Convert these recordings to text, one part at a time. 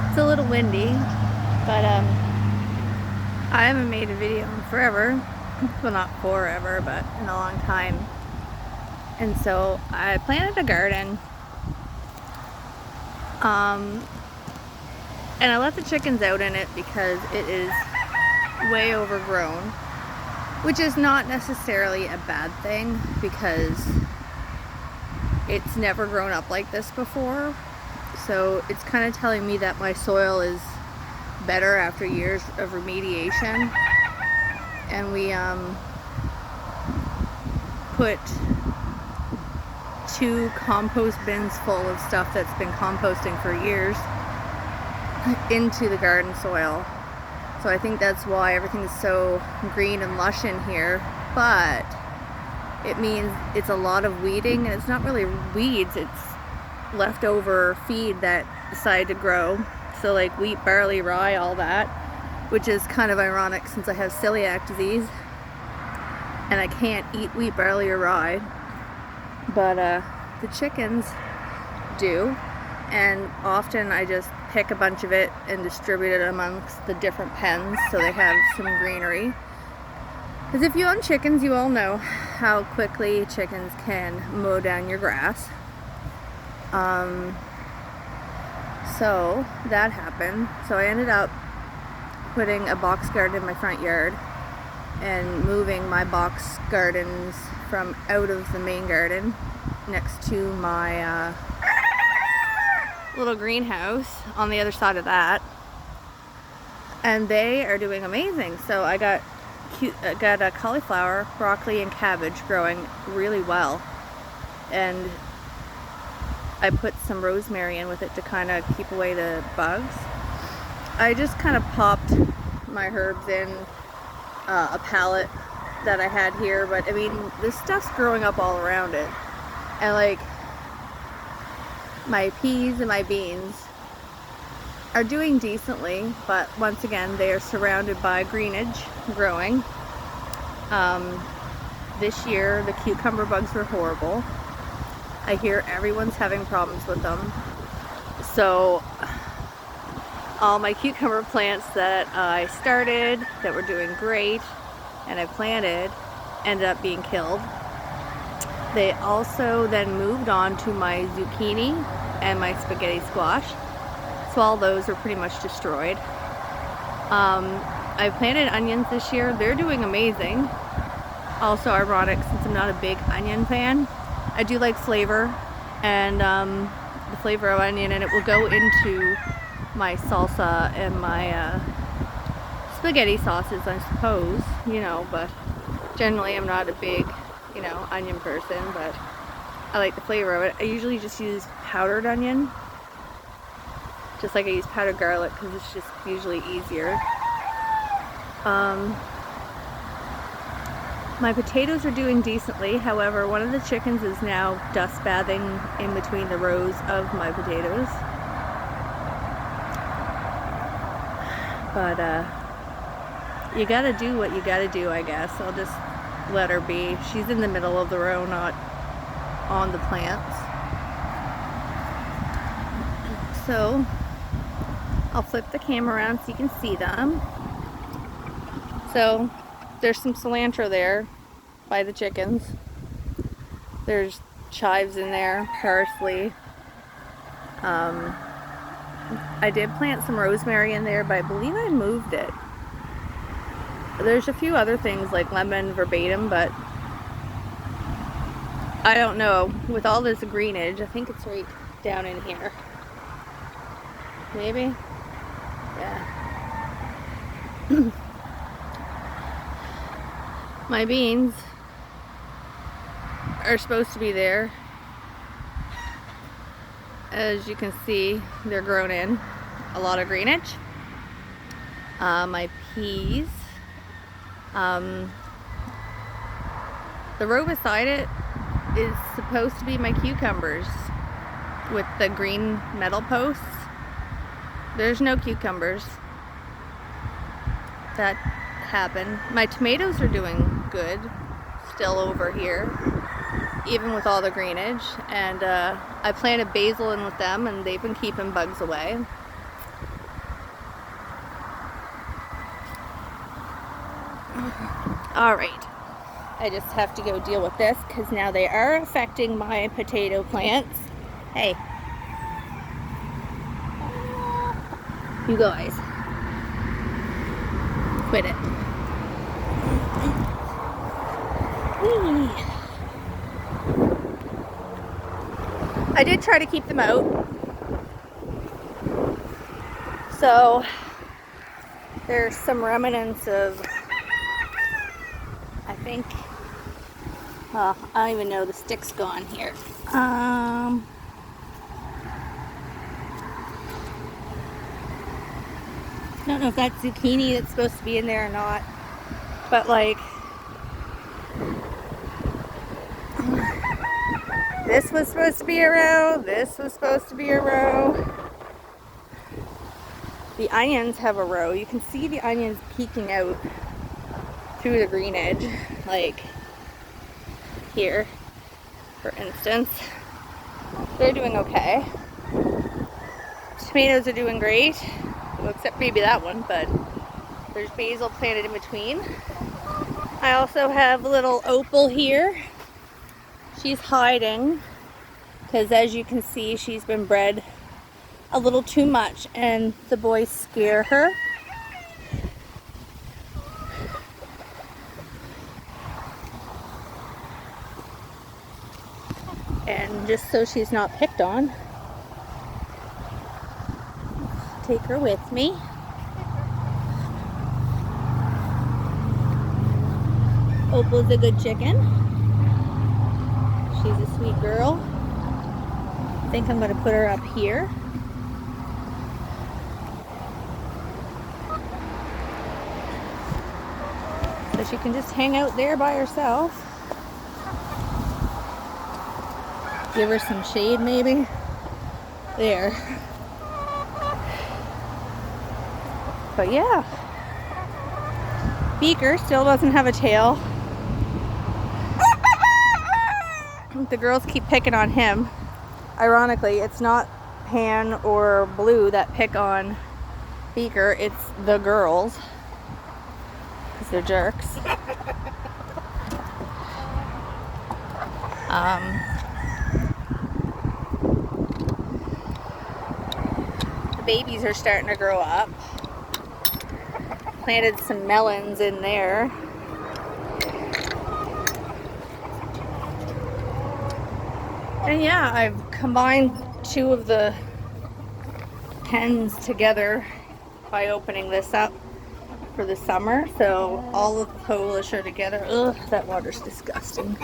It's a little windy, but I haven't made a video in forever. Well, not forever, but in a long time. And so I planted a garden. And I let the chickens out in it because it is way overgrown, which is not necessarily a bad thing because it's never grown up like this before. So it's kind of telling me that my soil is better after years of remediation. And we put 2 compost bins full of stuff that's been composting for years into the garden soil. So I think that's why everything's so green and lush in here. But it means it's a lot of weeding, and it's not really weeds, it's leftover feed that decided to grow. So like wheat, barley, rye, all that, which is kind of ironic since I have celiac disease and I can't eat wheat, barley, or rye. But the chickens do, and often I just pick a bunch of it and distribute it amongst the different pens so they have some greenery. Because if you own chickens, you all know how quickly chickens can mow down your grass. So that happened. So I ended up putting a box garden in my front yard and moving my box gardens from out of the main garden next to my little greenhouse on the other side of that, and they are doing amazing. So I got a cauliflower, broccoli, and cabbage growing really well, and I put some rosemary in with it to kind of keep away the bugs. I just kind of popped my herbs in a pallet that I had here, but I mean, this stuff's growing up all around it. And like, my peas and my beans are doing decently, but once again, they are surrounded by greenage growing. This year, the cucumber bugs were horrible. I hear everyone's having problems with them. So all my cucumber plants that I started that were doing great and I planted ended up being killed. They also then moved on to my zucchini and my spaghetti squash. So all those are pretty much destroyed. I planted onions this year. They're doing amazing. Also ironic since I'm not a big onion fan. I do like flavor, and the flavor of onion, and it will go into my salsa and my spaghetti sauces, I suppose, you know, but generally I'm not a big, you know, onion person, but I like the flavor of it. I usually just use powdered onion, just like I use powdered garlic because it's just usually easier. My potatoes are doing decently. However, one of the chickens is now dust bathing in between the rows of my potatoes. But you gotta do what you gotta do, I guess. I'll just let her be. She's in the middle of the row, not on the plants. So I'll flip the camera around so you can see them. So there's some cilantro there by the chickens. There's chives in there, parsley. I did plant some rosemary in there, but I believe I moved it. There's a few other things like lemon verbatim, but I don't know. With all this greenage, I think it's right down in here. Maybe? Yeah. My beans are supposed to be there. As you can see, they're grown in a lot of greenage. My peas, the row beside it is supposed to be my cucumbers with the green metal posts. There's no cucumbers. That happened. My tomatoes are doing good still over here. even with all the greenage. And I planted basil in with them, and they've been keeping bugs away. Alright, I just have to go deal with this because now they are affecting my potato plants. Hey. You guys. Quit it. Whee. I did try to keep them out. So there's some remnants of, I think, I don't even know, the stick's gone here. I don't know if that's zucchini that's supposed to be in there or not, but like, this was supposed to be a row, this was supposed to be a row. The onions have a row. You can see the onions peeking out through the greenage, like here, for instance. They're doing okay. Tomatoes are doing great. Well, except maybe that one, but there's basil planted in between. I also have little Opal here. She's hiding because, as you can see, she's been bred a little too much and the boys scare her. And just so she's not picked on, take her with me. Opal's a good chicken. She's a sweet girl. I think I'm going to put her up here. So she can just hang out there by herself. Give her some shade maybe. There. But yeah, Beaker still doesn't have a tail. The girls keep picking on him. Ironically, it's not Pan or Blue that pick on Beaker, it's the girls, because they're jerks. The babies are starting to grow up. Planted some melons in there. And yeah, I've combined two of the pens together by opening this up for the summer. So all of the Polish are together. Ugh, that water's disgusting.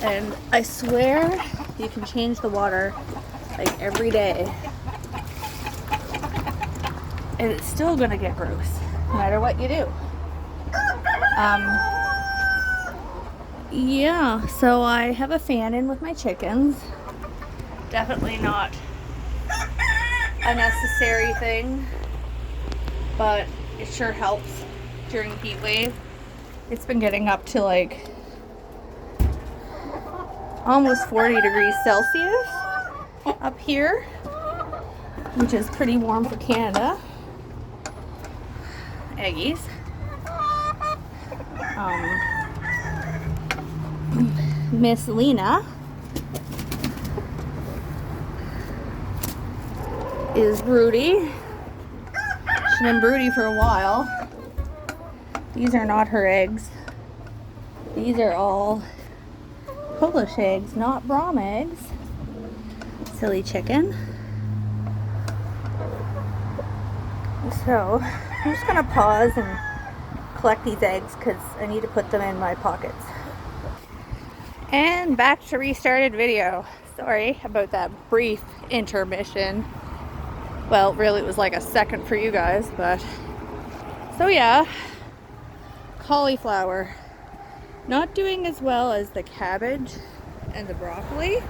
And I swear you can change the water like every day. And it's still gonna get gross, no matter what you do. Yeah, so I have a fan in with my chickens. Definitely not a necessary thing, but it sure helps during the heat wave. It's been getting up to like almost 40 degrees Celsius up here, which is pretty warm for Canada. Eggies. Miss Lena is broody. She's been broody for a while. These are not her eggs. These are all Polish eggs, not Brahma eggs. Silly chicken. So I'm just gonna pause and collect these eggs because I need to put them in my pockets. And back to restarted video. Sorry about that brief intermission. Well, really it was like a second for you guys, but so yeah, cauliflower. Not doing as well as the cabbage and the broccoli,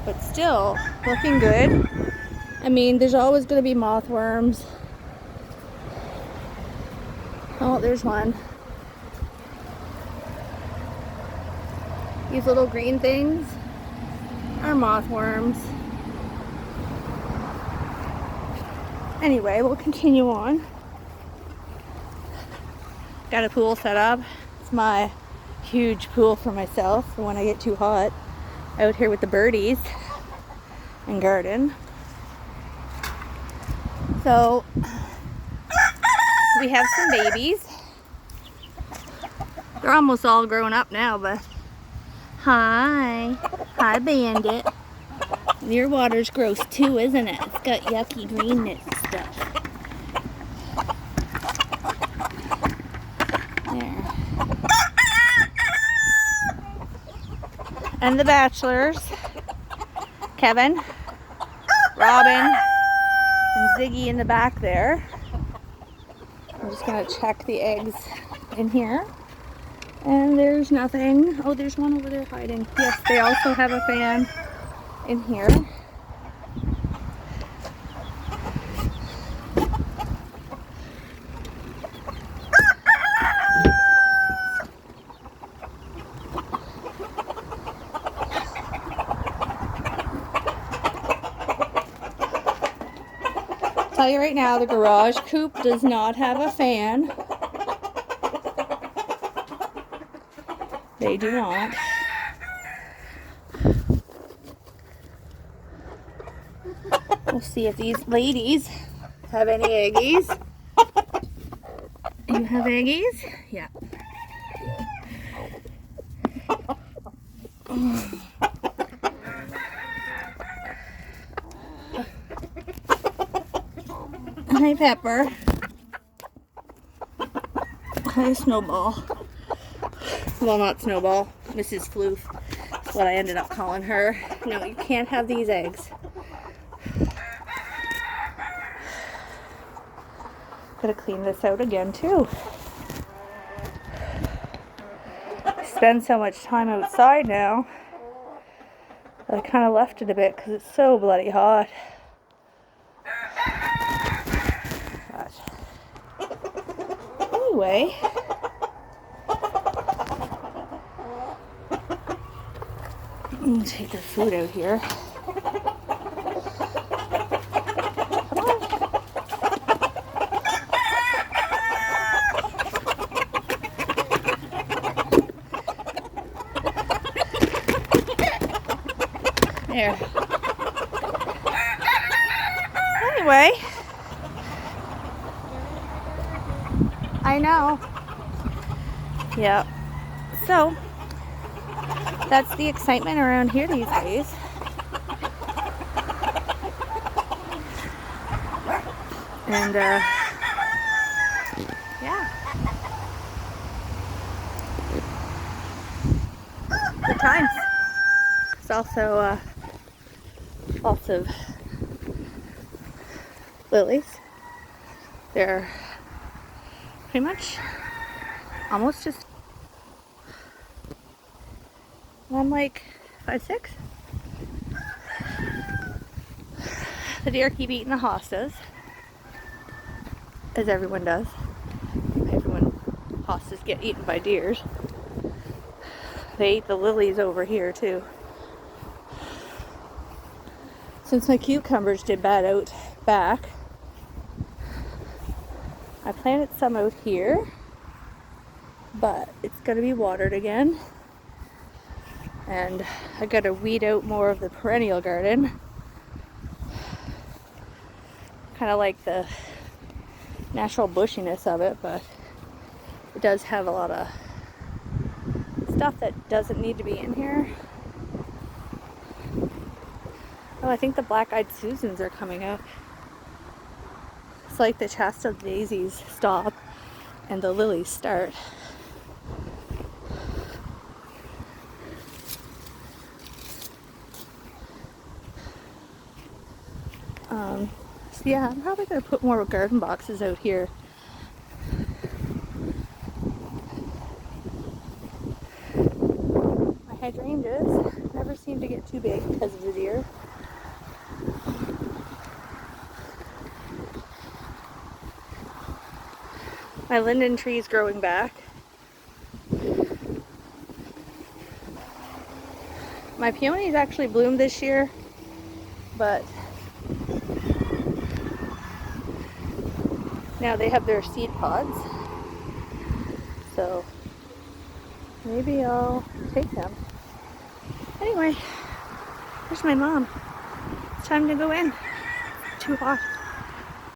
but still looking good. I mean, there's always going to be moth worms. Oh, there's one. These little green things are mothworms. Anyway, we'll continue on. Got a pool set up. It's my huge pool for myself for when I get too hot out here with the birdies and garden. So we have some babies. They're almost all grown up now, but hi Bandit. Your water's gross too, isn't it? It's got yucky greenness and stuff. There. And the bachelors, Kevin, Robin, and Ziggy in the back there. I'm just gonna check the eggs in here. And there's nothing. Oh, there's one over there hiding. Yes, they also have a fan in here. Tell you right now, the garage coop does not have a fan. They do not. We'll see if these ladies have any eggies. You have eggies? Yeah. Hi, Pepper. Hi, Snowball. Well, not Snowball. Mrs. Floof. That's what I ended up calling her. No, you can't have these eggs. Gotta clean this out again, too. Spend so much time outside now. I kind of left it a bit because it's so bloody hot. But anyway, I'm gonna take their food out here. There. Anyway, I know. Yeah. So, that's the excitement around here these days. And, yeah. Good times. It's also, lots of lilies. They're pretty much almost just, I'm like 5, 6. The deer keep eating the hostas, as everyone does. Hostas get eaten by deers. They eat the lilies over here too. Since my cucumbers did bad out back, I planted some out here, but it's going to be watered again. And I got to weed out more of the perennial garden. Kind of like the natural bushiness of it, but it does have a lot of stuff that doesn't need to be in here. Oh, I think the black-eyed Susans are coming up. It's like the Shasta daisies stop and the lilies start. So yeah, I'm probably going to put more garden boxes out here. My hydrangeas never seem to get too big because of the deer. My linden tree is growing back. My peonies actually bloomed this year, but now they have their seed pods. So maybe I'll take them. Anyway, there's my mom. It's time to go in. It's too hot.